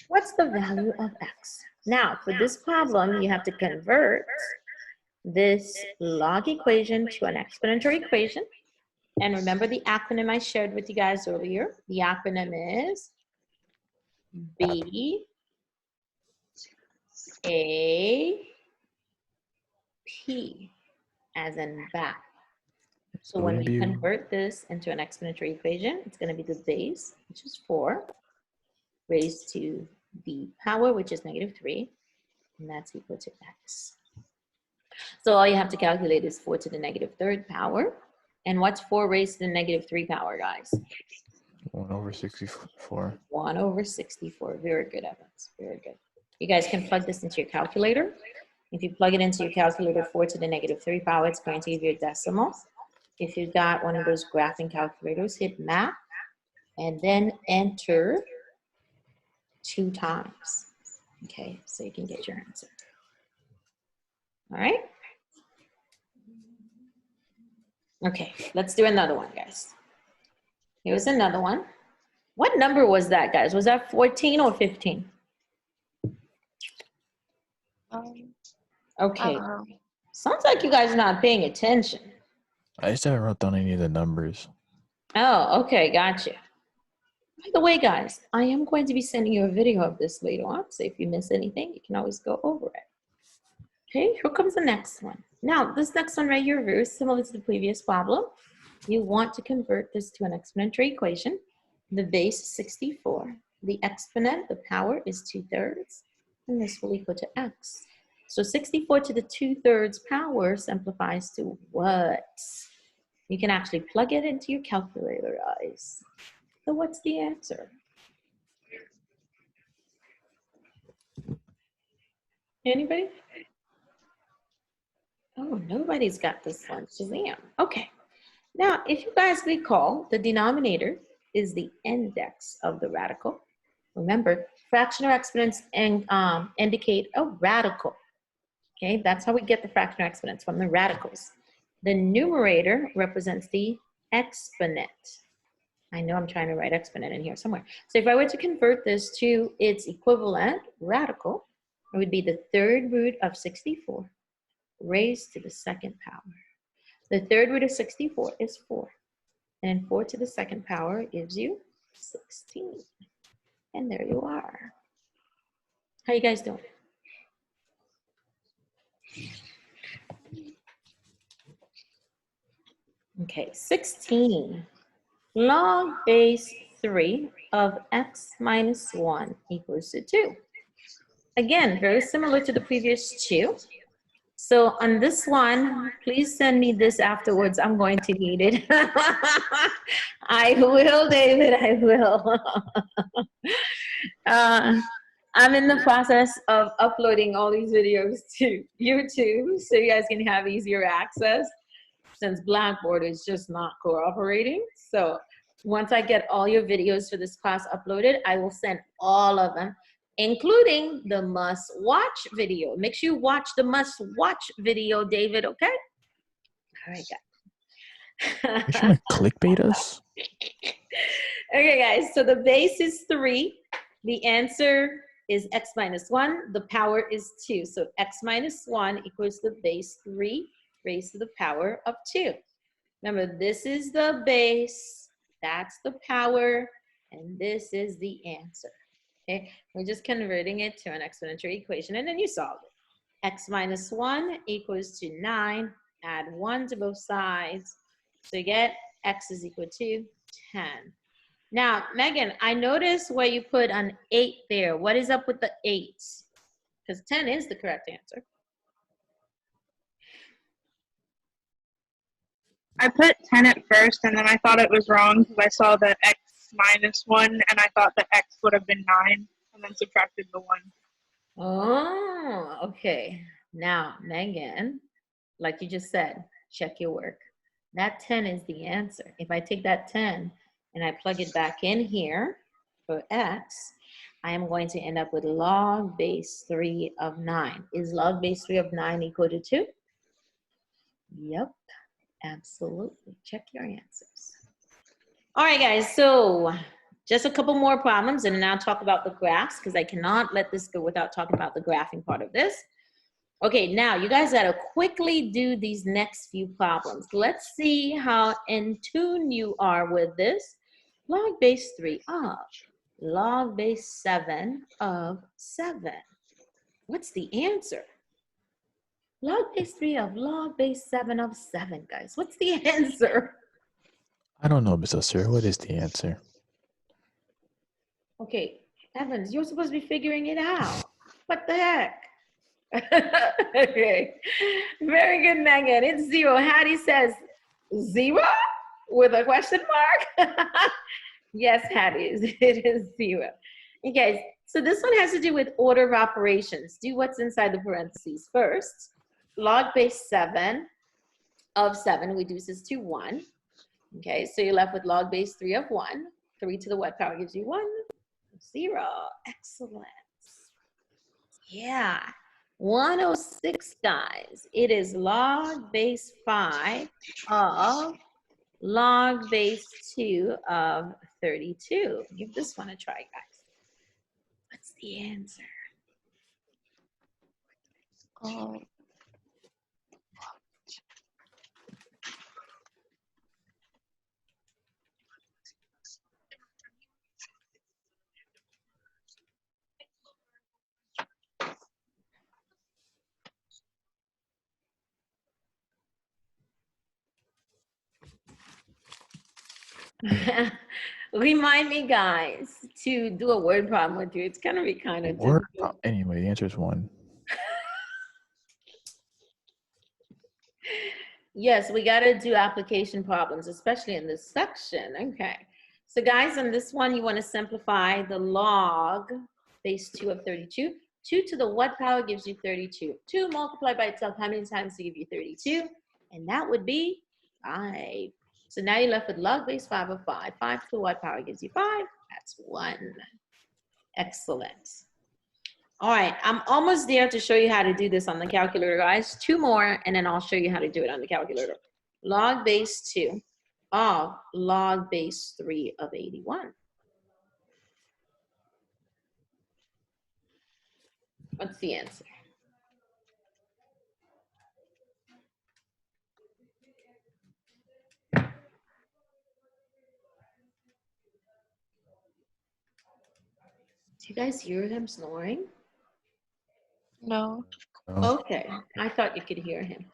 What's the value of x? Now, for this problem, you have to convert this log equation to an exponential equation. And remember the acronym I shared with you guys earlier. The acronym is B, A, P, as in back. So when we convert this into an exponential equation, it's going to be the base, which is 4, raised to the power, which is -3, and that's equal to x. So all you have to calculate is 4 to the -3rd power. And what's 4 raised to the -3 power, guys? 1 over 64. 1 over 64. Very good, Evans. Very good. You guys can plug this into your calculator. If you plug it into your calculator, 4 to the -3 power, it's going to give you a decimal. If you've got one of those graphing calculators, hit math and then enter 2 times. Okay, so you can get your answer. All right? Okay, let's do another one, guys. Here's another one. What number was that, guys? Was that 14 or 15? Okay. Sounds like you guys are not paying attention. I just haven't wrote down any of the numbers. Oh, okay, gotcha. By the way, guys, I am going to be sending you a video of this later on, so if you miss anything, you can always go over it. Okay, here comes the next one. Now, this next one right here, very similar to the previous problem. You want to convert this to an exponential equation. The base is 64. The exponent, the power, is 2/3, and this will equal to x. So 64 to the 2/3 power simplifies to what? You can actually plug it into your calculator, guys. So what's the answer? Anybody? Oh, nobody's got this one. Shazam. Okay. Now, if you guys recall, the denominator is the index of the radical. Remember, fractional exponents indicate a radical. Okay, that's how we get the fractional exponents, from the radicals. The numerator represents the exponent. I know I'm trying to write exponent in here somewhere. So if I were to convert this to its equivalent radical, it would be the 3rd root of 64 raised to the 2nd power. The 3rd root of 64 is 4. And 4 to the 2nd power gives you 16. And there you are. How you guys doing? Okay, 16. Log base 3 of x minus 1 equals to 2. Again, very similar to the previous 2. So on this one, please send me this afterwards. I'm going to need it. I will, David, I will. I'm in the process of uploading all these videos to YouTube so you guys can have easier access since Blackboard is just not cooperating. So once I get all your videos for this class uploaded, I will send all of them, including the must watch video. Make sure you watch the must watch video, David, okay? All right, guys. You're trying to clickbait us? Okay, guys, so the base is 3. The answer is x minus 1. The power is 2. So x minus 1 equals the base 3 raised to the power of 2. Remember, this is the base, that's the power, and this is the answer. Okay, we're just converting it to an exponential equation, and then you solve it. X minus 1 equals to 9. Add 1 to both sides. So you get x is equal to 10. Now, Megan, I noticed where you put an 8 there. What is up with the 8? Because 10 is the correct answer. I put 10 at first, and then I thought it was wrong because I saw the x minus 1, and I thought the x would have been 9, and then subtracted the 1. Oh, okay. Now, Megan, like you just said, check your work. That 10 is the answer. If I take that 10 and I plug it back in here for x, I am going to end up with log base 3 of 9. Is log base 3 of 9 equal to 2? Yep, absolutely. Check your answers. All right, guys, so just a couple more problems, and then I'll talk about the graphs because I cannot let this go without talking about the graphing part of this. Okay, now you guys gotta quickly do these next few problems. Let's see how in tune you are with this. Log base 3 of log base 7 of 7. What's the answer? Log base 3 of log base 7 of 7, guys. What's the answer? I don't know, Mr. Sir. What is the answer? Okay, Evans, you're supposed to be figuring it out. What the heck? Okay, very good, Megan. It's 0. Hattie says 0 with a question mark. Yes, Hattie, it is 0. Okay, so this one has to do with order of operations. Do what's inside the parentheses first. Log base 7 of 7 reduces to 1. Okay, so you're left with log base 3 of 1. 3 to the what power gives you 1? 0. Excellent. Yeah. 106, guys. It is log base 5 of log base 2 of 32. Give this one a try, guys. What's the answer? Remind me, guys, to do a word problem with you. It's gonna be kind of Word. difficult. Anyway, the answer is 1. Yes, we gotta do application problems, especially in this section. Okay. So guys, on this one, you want to simplify the log base 2 of 32. 2 to the what power gives you 32? 2 multiplied by itself, how many times to give you 32? And that would be 5. So now you're left with log base 5 of 5. 5 to the what power gives you 5? That's 1. Excellent. All right, I'm almost there to show you how to do this on the calculator, guys. 2 more, and then I'll show you how to do it on the calculator. Log base 2 of log base 3 of 81. What's the answer? Do you guys hear him snoring? No. No. Okay, I thought you could hear him.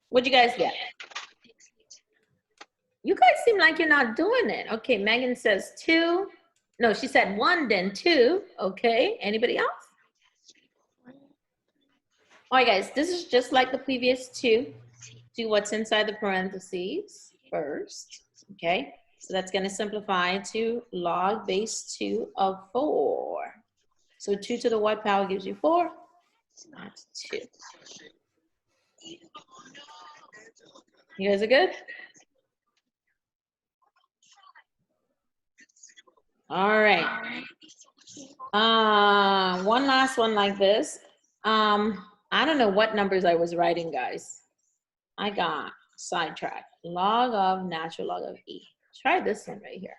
What'd you guys get? You guys seem like you're not doing it. Okay, Megan says 2. No, she said 1, then 2. Okay, anybody else? All right, guys, this is just like the previous two. Do what's inside the parentheses first, okay? So that's going to simplify to log base 2 of 4. So 2 to the what power gives you 4? That's 2. You guys are good? All right. One last one like this. I don't know what numbers I was writing, guys. I got sidetracked. Log of natural log of e. Try this one right here.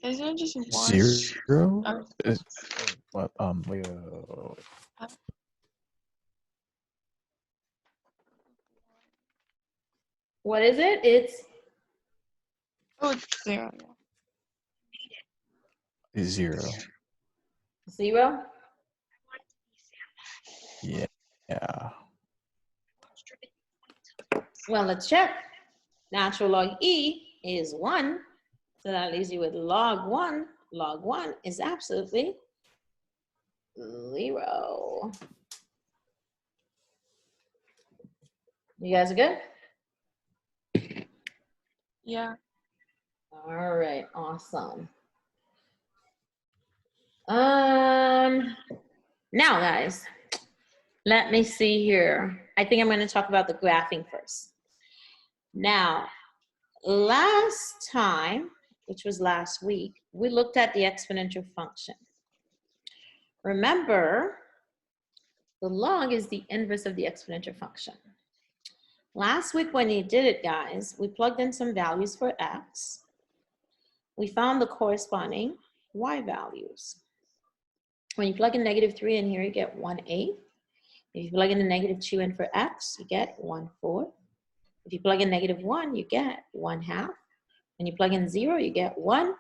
Isn't it just 1? 0? Oh. What? Wait. What is it? It's Oh, it's 0. Is 0. 0. Yeah. Well, let's check. Natural log e is 1. So that leaves you with log 1. Log 1 is absolutely 0. You guys are good? Yeah. All right, awesome. Now, guys, let me see here. I think I'm going to talk about the graphing first. Now, last time, which was last week, we looked at the exponential function. Remember, the log is the inverse of the exponential function. Last week when you did it, guys, we plugged in some values for x. We found the corresponding y values. When you plug in -3 in here, you get 1/8. If you plug in a -2 in for x, you get 1/4. If you plug in -1, you get 1/2. When you plug in 0, you get 1.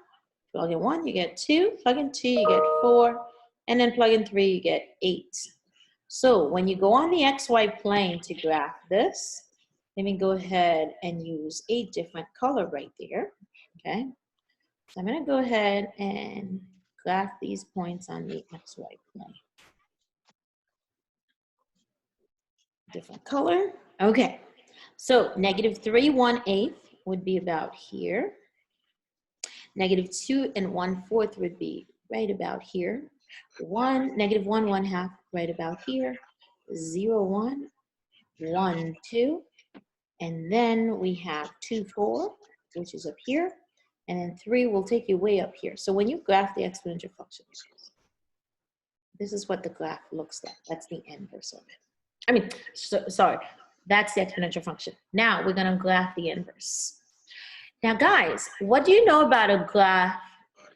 Plug in 1, you get 2. Plug in 2, you get 4. And then plug in 3, you get 8. So when you go on the xy plane to graph this, let me go ahead and use a different color right there, okay? So I'm gonna go ahead and graph these points on the xy plane. Different color, okay. So -3 1/8 would be about here. -2 and 1/4 would be right about here. -1 1/2 right about here. 0 1 1 2, and then we have 2 4, which is up here, and then 3 will take you way up here. So when you graph the exponential function, this is what the graph looks like. That's the inverse of it. I mean, sorry, that's the exponential function. Now we're gonna graph the inverse. Now guys, what do you know about a graph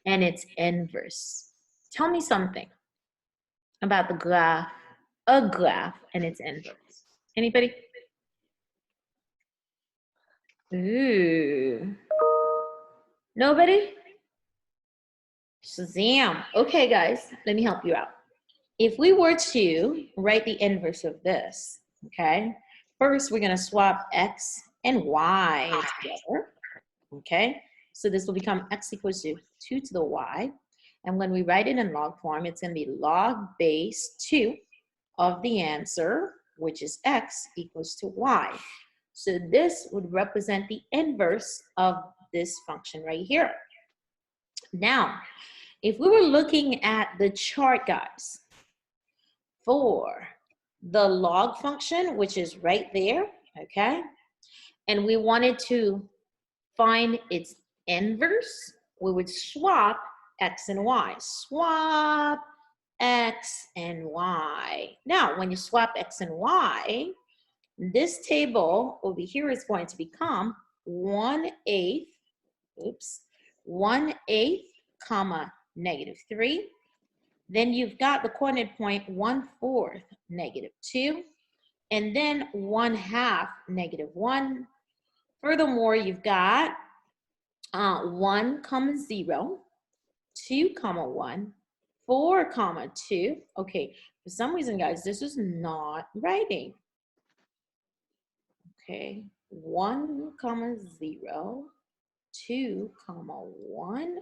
and its inverse? Tell me something about the graph, a graph and its inverse. Anybody? Ooh. Nobody? Shazam. Okay, guys, let me help you out. If we were to write the inverse of this, okay, first we're going to swap x and y together, okay? So this will become x equals to 2 to the y. And when we write it in log form, it's going to be log base 2 of the answer, which is x equals to y. So this would represent the inverse of this function right here. Now, if we were looking at the chart, guys, for the log function, which is right there, okay, and we wanted to find its inverse, we would swap x and y. Swap x and y. Now, when you swap x and y, this table over here is going to become 1/8, oops, 1/8, comma, -3. Then you've got the coordinate point 1/4, -2, and then 1/2, -1. Furthermore, you've got 1, 0, 2, 1, 4, 2. Okay, for some reason, guys, this is not writing. Okay, 1, 0, 2, 1,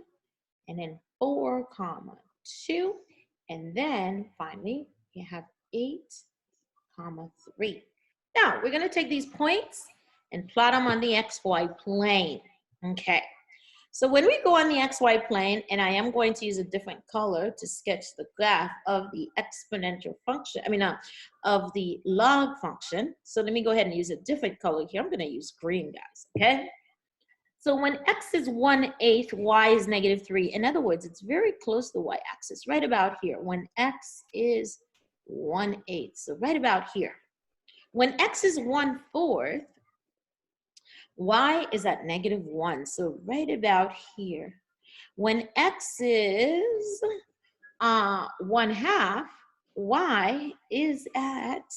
and then 4, 2, and then finally you have 8, 3. Now we're going to take these points and plot them on the XY plane. Okay. So when we go on the XY plane, and I am going to use a different color to sketch the graph of the exponential function, of the log function. So let me go ahead and use a different color here. I'm going to use green, guys, okay? So when x is 1/8, y is -3. In other words, it's very close to the y-axis, right about here. When x is 1/8, so right about here. When x is 1/4, y is at -1, so right about here. When x is 1/2, y is at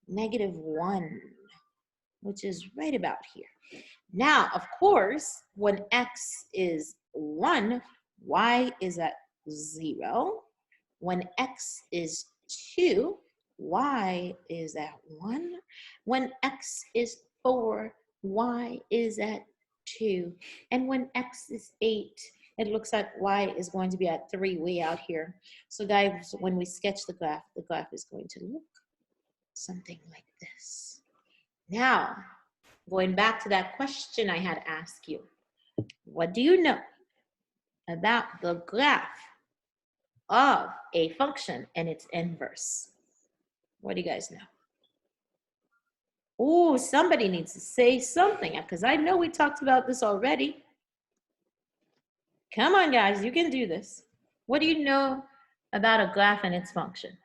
-1, which is right about here. Now, of course, when x is 1, y is at 0. When x is 2, y is at 1. When x is 4, y is at 2. And when x is 8, it looks like y is going to be at 3 way out here. So guys, when we sketch the graph is going to look something like this. Now, going back to that question I had asked you, what do you know about the graph of a function and its inverse? What do you guys know? Oh, somebody needs to say something, because I know we talked about this already. Come on, guys, you can do this. What do you know about a graph and its function?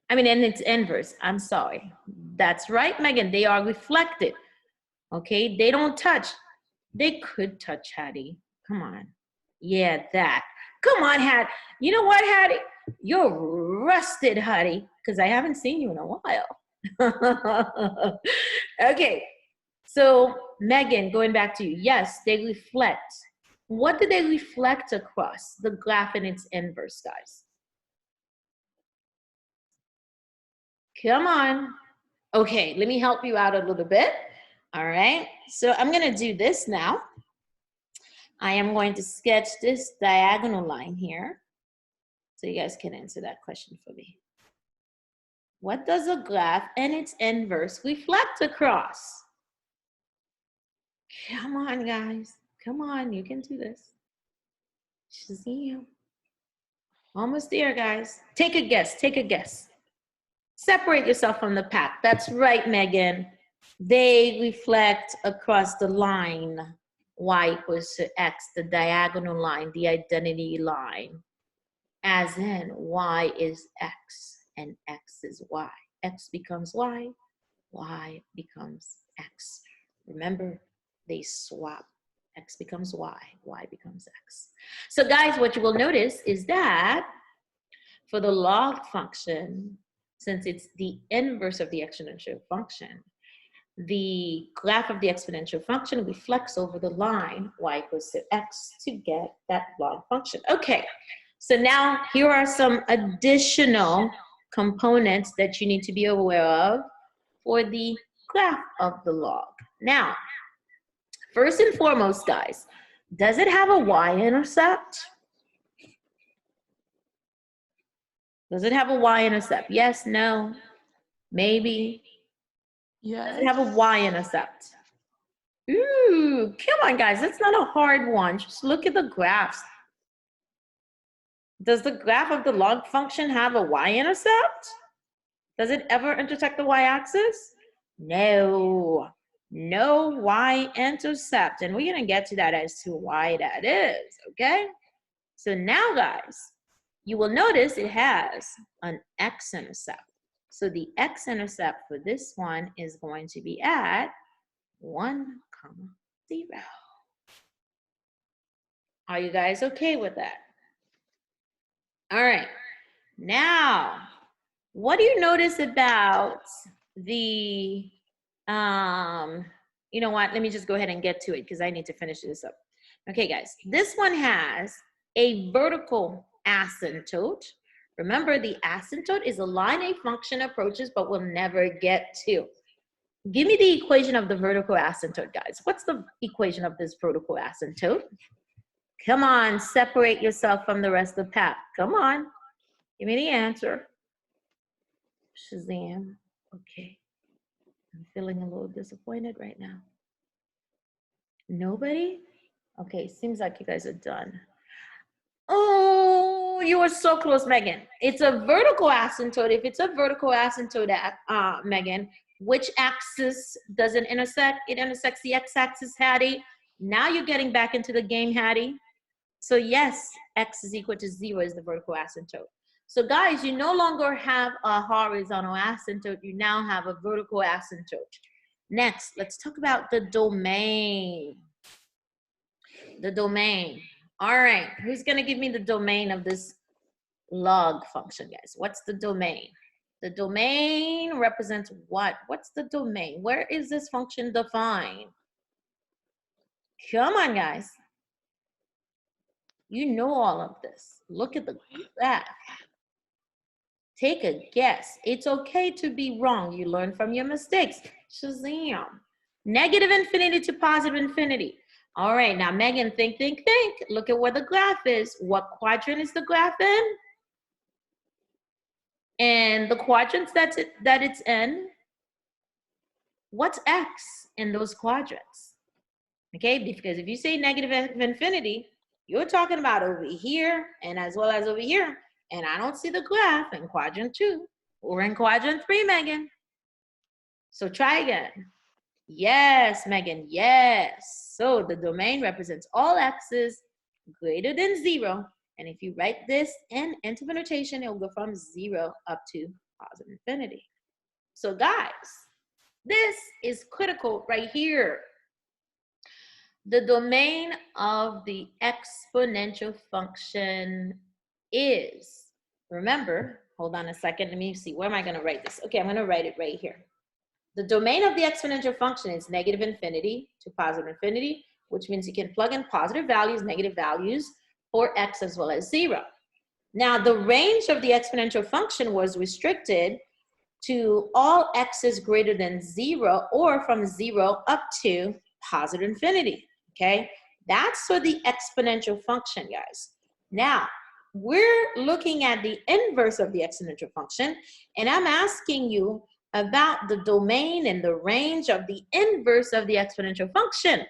And its inverse. I'm sorry. That's right, Megan. They are reflected. Okay, they don't touch. They could touch, Hattie. Come on. Yeah, that. Come on, Hattie. You know what, Hattie? You're rusted, Hattie, because I haven't seen you in a while. Okay, so Megan, going back to you. Yes, they reflect. What do they reflect across? The graph and its inverse, guys. Come on. Okay, let me help you out a little bit. All right, so I'm going to do this now. I am going to sketch this diagonal line here so you guys can answer that question for me. What does a graph and its inverse reflect across? Come on, guys. Come on, you can do this. Shazam. Almost there, guys. Take a guess. Take a guess. Separate yourself from the pack. That's right, Megan. They reflect across the line y equals to x, the diagonal line, the identity line. As in, y is x and x is y. X becomes y, y becomes x. Remember, they swap. X becomes y, y becomes x. So guys, what you will notice is that for the log function, since it's the inverse of the exponential function, the graph of the exponential function reflects over the line y equals to x to get that log function. Okay, so now here are some additional components that you need to be aware of for the graph of the log. Now, first and foremost, guys, does it have a y-intercept? Does it have a y-intercept? Yes, no, maybe. Yes. Does it have a y-intercept? Ooh, come on, guys. That's not a hard one. Just look at the graphs. Does the graph of the log function have a y-intercept? Does it ever intersect the y-axis? No. No y-intercept. And we're going to get to that as to why that is, okay? So now, guys, you will notice it has an x-intercept. So the x-intercept for this one is going to be at 1, 0. Are you guys okay with that? All right. Now, what do you notice about the, you know what? Let me just go ahead and get to it because I need to finish this up. Okay, guys. This one has a vertical asymptote. Remember, the asymptote is a line a function approaches but will never get to. Give me the equation of the vertical asymptote, guys. What's the equation of this vertical asymptote? Come on, separate yourself from the rest of the pack. Come on, give me the answer. Shazam. Okay, I'm feeling a little disappointed right now. Nobody? Okay, seems like you guys are done. Oh, you were so close, Megan. It's a vertical asymptote. If it's a vertical asymptote, Megan, which axis does it intersect? It intersects the x-axis, Hattie. Now you're getting back into the game, Hattie. So yes, x is equal to 0 is the vertical asymptote. So guys, you no longer have a horizontal asymptote. You now have a vertical asymptote. Next, let's talk about the domain. The domain. All right, who's gonna give me the domain of this log function, guys? What's the domain? The domain represents what? What's the domain? Where is this function defined? Come on, guys. You know all of this. Look at the graph. Take a guess. It's okay to be wrong. You learn from your mistakes. Shazam. Negative infinity to positive infinity. All right, now Megan, think. Look at where the graph is. What quadrant is the graph in? And the quadrants that it's in, what's x in those quadrants? Okay, because if you say negative infinity, you're talking about over here and as well as over here. And I don't see the graph in quadrant 2 or in quadrant 3, Megan. So try again. Yes, Megan, yes. So the domain represents all x's greater than 0. And if you write this in interval notation, it will go from 0 up to positive infinity. So guys, this is critical right here. The domain of the exponential function is, remember, hold on a second, let me see, where am I gonna write this? Okay, I'm gonna write it right here. The domain of the exponential function is negative infinity to positive infinity, which means you can plug in positive values, negative values for x as well as 0. Now, the range of the exponential function was restricted to all x's greater than 0 or from 0 up to positive infinity, okay? That's for the exponential function, guys. Now, we're looking at the inverse of the exponential function, and I'm asking you about the domain and the range of the inverse of the exponential function.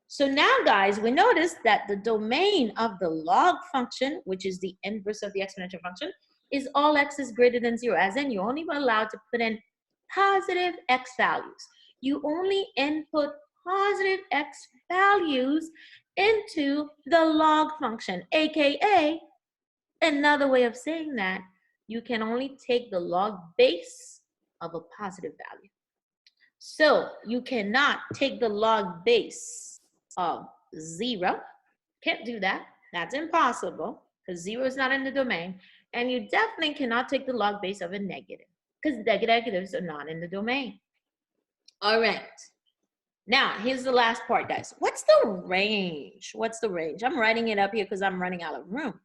So now, guys, we notice that the domain of the log function, which is the inverse of the exponential function, is all x is greater than 0, as in you're only allowed to put in positive x values. You only input positive x values into the log function, aka, another way of saying that, you can only take the log base of a positive value. So you cannot take the log base of 0. Can't do that. That's impossible because 0 is not in the domain. And you definitely cannot take the log base of a negative because negatives are not in the domain. All right. Now, here's the last part, guys. What's the range? What's the range? I'm writing it up here because I'm running out of room.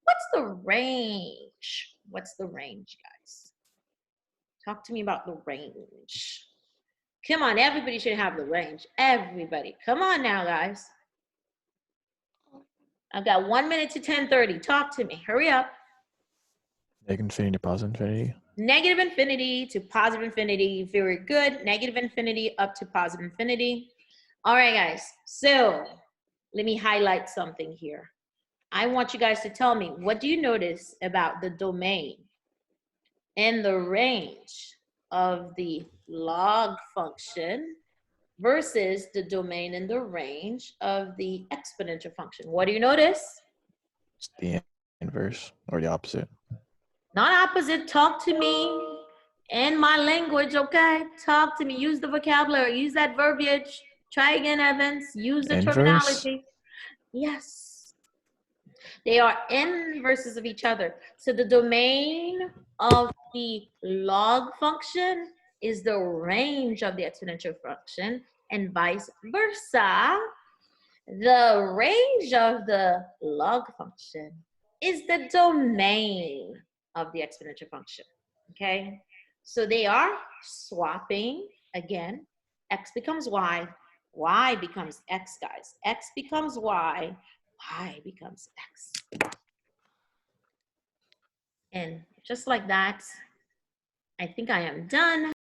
What's the range? What's the range, guys? Talk to me about the range. Come on, everybody should have the range. Everybody. Come on now, guys. I've got 1 minute to 10:30. Talk to me. Hurry up. Negative infinity to positive infinity. Negative infinity to positive infinity. Very good. Negative infinity up to positive infinity. All right, guys. So let me highlight something here. I want you guys to tell me, what do you notice about the domain and the range of the log function versus the domain and the range of the exponential function? What do you notice? It's the inverse or the opposite. Not opposite. Talk to me in my language, okay? Talk to me. Use the vocabulary. Use that verbiage. Try again, Evans. Use the Inverse? terminology. Yes. They are inverses of each other. So the domain of the log function is the range of the exponential function, and vice versa. The range of the log function is the domain of the exponential function, okay? So they are swapping again. X becomes Y. Y becomes X, guys. X becomes Y. Y becomes X. And just like that, I think I am done.